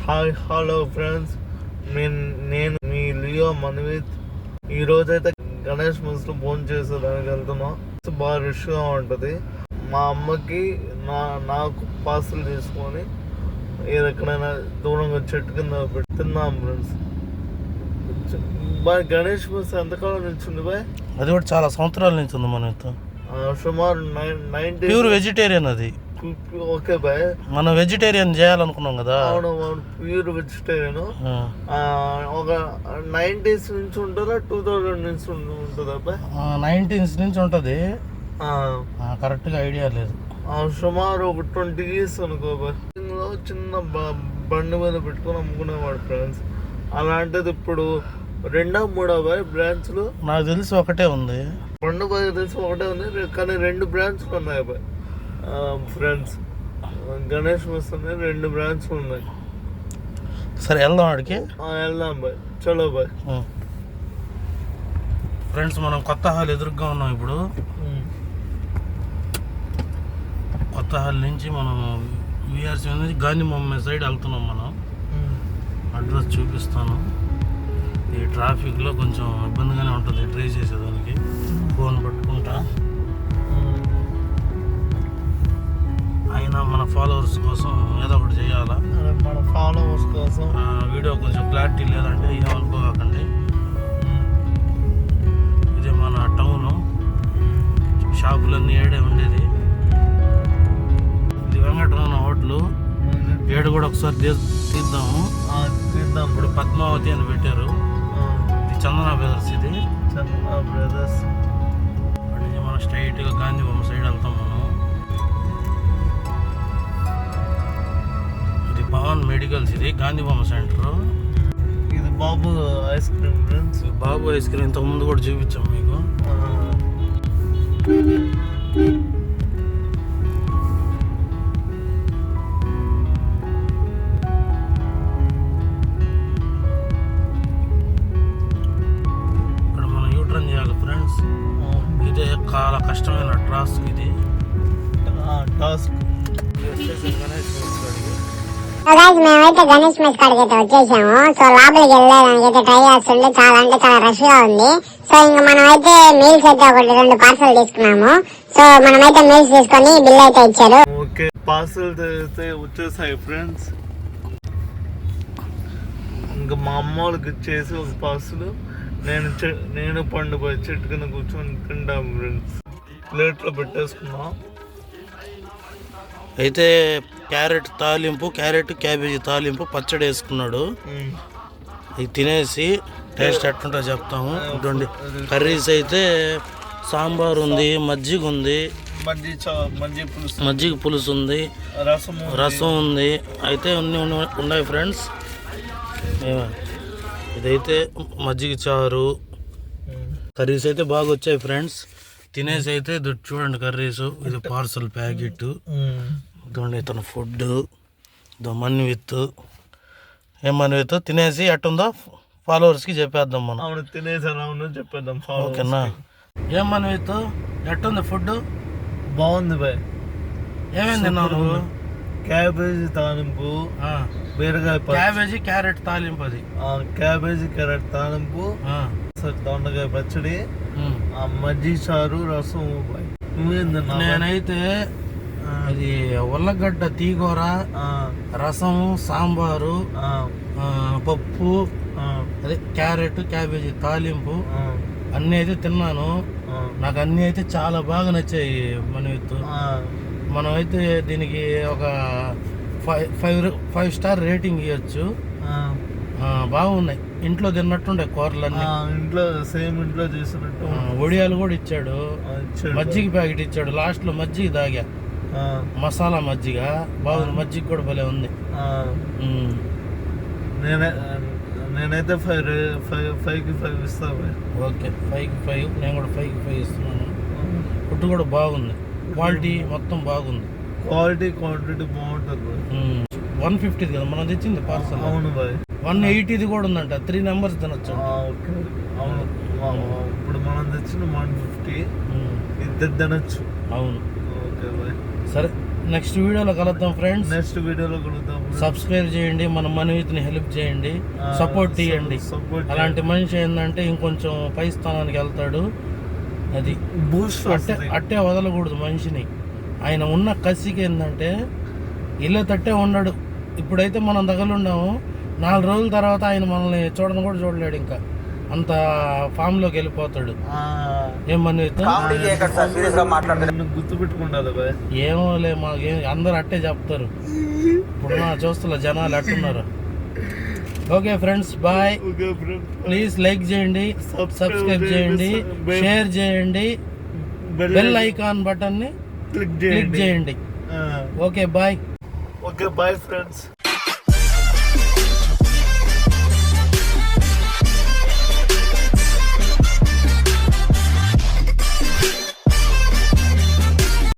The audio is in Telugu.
హాయ్ హలో ఫ్రెండ్స్, నేను మీ లియో మనవిత్. ఈరోజైతే గణేష్ ముస్లు ఫోన్ చేసేదానికి వెళ్తున్నాం. బాగా రష్గా ఉంటుంది. మా అమ్మకి నాకు పార్సల్ తీసుకొని ఎక్కడైనా దూరంగా చెట్టు కింద పెడుతున్నాం ఫ్రెండ్స్. గణేష్ ముస్ ఎంతకాలం నుంచి ఉంది బాయ్? అది కూడా చాలా సంవత్సరాల నుంచి ఉంది మన సుమారు 90. ప్యూర్ వెజిటేరియన్ అది. ఓకే బాయ్, మనం వెజిటేరియన్ చేయాలనుకున్నాం కదా. అవును, ప్యూర్ వెజిటేరియన్. ఒక 90s నుంచి ఉంటుందా 2000 నుంచి ఉంటుందా బాయ్? 19s నుంచి ఉంటుంది. కరెక్ట్గా ఐడియా లేదు. సుమారు ఒక 20 years అనుకో బాయ్. చిన్న బండి మీద పెట్టుకొని అమ్ముకునేవాడు ఫ్రెండ్స్. అలాంటిది ఇప్పుడు 2 3 బాయ్ బ్రాంచ్లు. నాకు తెలిసి ఒకటే ఉంది. 2 బాయ్ తెలిసి ఒకటే ఉంది, కానీ 2 బ్రాంచ్లు ఉన్నాయి బాయ్ ఫ్రెండ్స్. గణేష్ మిస్ అనే 2 బ్రాంచ్లు ఉన్నాయి. సరే వెళ్దాం ఆడికి. వెళ్దాం బాయ్, చలో బాయ్. ఫ్రెండ్స్, మనం కొత్త హాల్ ఎదురుగా ఉన్నాం ఇప్పుడు. కొత్త హాల్ నుంచి మనం విఆర్సీ అనేది గాంధీ బొమ్మ సైడ్ వెళ్తున్నాం. మనం అడ్రస్ చూపిస్తాను. ఈ ట్రాఫిక్లో కొంచెం ఇబ్బందిగానే ఉంటుంది డ్రైవ్ చేసేదానికి. ఫోన్ పట్టుకుంటా. అయినా మన ఫాలోవర్స్ కోసం ఏదో ఒకటి చేయాలా. మన ఫాలోవర్స్ కోసం వీడియో కొంచెం క్లారిటీ లేదంటే ఏమనుకోకండి. ఇది మన టౌను. షాపులన్నీ ఏడే ఉండేది. ఇది వెంకటరమణ హోటల్. ఏడు కూడా ఒకసారి తీద్దాము. ఇప్పుడు పద్మావతి అని పెట్టారు. ఇది చందన బ్రదర్స్. ఇది చందన బ్రదర్స్. మనం స్ట్రైట్గా గాంధీ బొమ్మ సైడ్ వెళ్తాం మనం. ఇది పవన్ మెడికల్స్. ఇది గాంధీ బొమ్మ సెంటర్. ఇది బాబు ఐస్ క్రీమ్ ఫ్రెండ్స్. బాబు ఐస్ క్రీమ్ ఇంతకు ముందు కూడా చూపించాం మీకు. ఇక్కడ మనం యూటర్న్ చేయాలి ఫ్రెండ్స్. ఇదే చాలా కష్టమైన టాస్క్. ఇది టాస్క్. మేమైతే గణేష్ మెస్ కాడికి అయితే వచ్చేసాము. సో లోపలికి వెళ్ళడానికి ట్రై చేస్తుంటే చాలా అంటే చాలా రష్ గా ఉంది. సో ఇంకా మనమైతే మీల్స్ అయితే ఒకటి 2 పార్సల్ తీసుకున్నాము. సో మనమైతే మీల్స్ తీసుకొని బిల్ అయితే ఇచ్చారు. ఓకే, పార్సల్ అయితే వచ్చేసాయి ఫ్రెండ్స్. ఇంకా మా అమ్మ వాళ్ళకి ఇచ్చేసి ఒక పార్సల్ నేను పండు పోయి చెట్టు కింద కూర్చొని తింటాం ఫ్రెండ్స్. ప్లేట్లో పెట్టేసుకున్నాం. అయితే క్యారెట్ తాలింపు, క్యాబేజీ తాలింపు, పచ్చడి వేసుకున్నాడు. ఇది తినేసి టేస్ట్ ఎట్లుంటో చెప్తాము. ఇటువంటి కర్రీస్ అయితే సాంబార్ ఉంది, మజ్జిగ ఉంది, మజ్జిగ పులుసు ఉంది, రసం ఉంది. అయితే ఉన్నాయి ఫ్రెండ్స్. ఇదైతే మజ్జిగ చారు. కర్రీస్ అయితే బాగా వచ్చాయి ఫ్రెండ్స్. తినేసి అయితే చూడండి కర్రీస్. ఇది పార్సల్ ప్యాకెట్. ఇదండి ఇతను ఫుడ్. మన్విత్. ఏం మన్విత్ తినేసి ఎట్టుందో ఫాలోవర్స్కి చెప్పేద్దాం మనం. అవును, తినేసాను చెప్పేద్దాం. ఓకేనా? ఏం మన్విత్ ఎట్టుంది ఫుడ్? బాగుంది బాయ్. ఏమేమి తిన్నావు నువ్వు? క్యాబేజీ తాలింపు, బీరకాయ, క్యాబేజీ క్యారెట్ తాలింపు. అది క్యాబేజీ క్యారెట్ తాలింపు, దొండకాయ పచ్చడి, మజ్జిగ చారు, రసం. నేనైతే అది ఉల్లగడ్డ తీగూర, రసం, సాంబారు, పప్పు, అదే క్యారెట్ క్యాబేజీ తాలింపు అన్నీ అయితే తిన్నాను. నాకు అన్నీ అయితే చాలా బాగా నచ్చాయి. మనమైతే దీనికి ఒక 5 స్టార్ రేటింగ్ ఇవ్వచ్చు. బాగున్నాయి. ఇంట్లో తిన్నట్టుండే కూరలన్నీ. ఇంట్లో సేమ్ ఇంట్లో చేసినట్టు. వడియాలు కూడా ఇచ్చాడు. మజ్జిగ ప్యాకెట్ ఇచ్చాడు. లాస్ట్ లో మజ్జిగ తాగా, మసాలా మజ్జిగ. బాగుంది. మజ్జిగ కూడా భలే ఉంది. నేనైతే 5కి 5 ఇస్తాను. ఓకే, 5కి 5. నేను కూడా 5కి 5 ఇస్తున్నాను. ఫుడ్ కూడా బాగుంది. క్వాలిటీ మొత్తం బాగుంది. క్వాలిటీ క్వాంటిటీ బాగుంటుంది. 150 కదా మనం తెచ్చింది పార్సల్. అవును బాయ్. 180 కూడా ఉందంట. 3 members తినొచ్చు. ఓకే, అవును. ఇప్పుడు మనం తెచ్చిన 150 ఇద్దరు తినొచ్చు. అవును. Okay bye. సరే నెక్స్ట్ వీడియోలో కలుద్దాం ఫ్రెండ్స్. నెక్స్ట్ వీడియోలో కలుద్దాం. సబ్స్క్రైబ్ చేయండి, మన మనవిత్ని హెల్ప్ చేయండి, సపోర్ట్ ఇవ్వండి. అలాంటి మనిషి ఏంటంటే ఇంకొంచెం పై స్థానానికి వెళ్తాడు. అది బూస్ట్ అట్టే వదలకూడదు మనిషిని. ఆయన ఉన్న కసికి ఏంటంటే ఇల్లు తట్టే ఉండడు. ఇప్పుడైతే మనం తగలున్నాము, 4 రోజుల తర్వాత ఆయన మనల్ని చూడను కూడా చూడలేడు. ఇంకా అంత ఫామ్ లోకి వెళ్ళిపోతాడు. ఏమని గుర్తు పెట్టుకుంటారు. ఏమోలే, మాకేం అందరు అట్టే చెప్తారు. ఇప్పుడు చూస్తున్నా జనాలు అట్టున్నారు. Okay friends, bye. Please like చేయండి, సబ్స్క్రైబ్ చేయండి, షేర్ చేయండి, బెల్ ఐకాన్ బటన్ ని క్లిక్ చేయండి. Okay bye. Okay bye friends.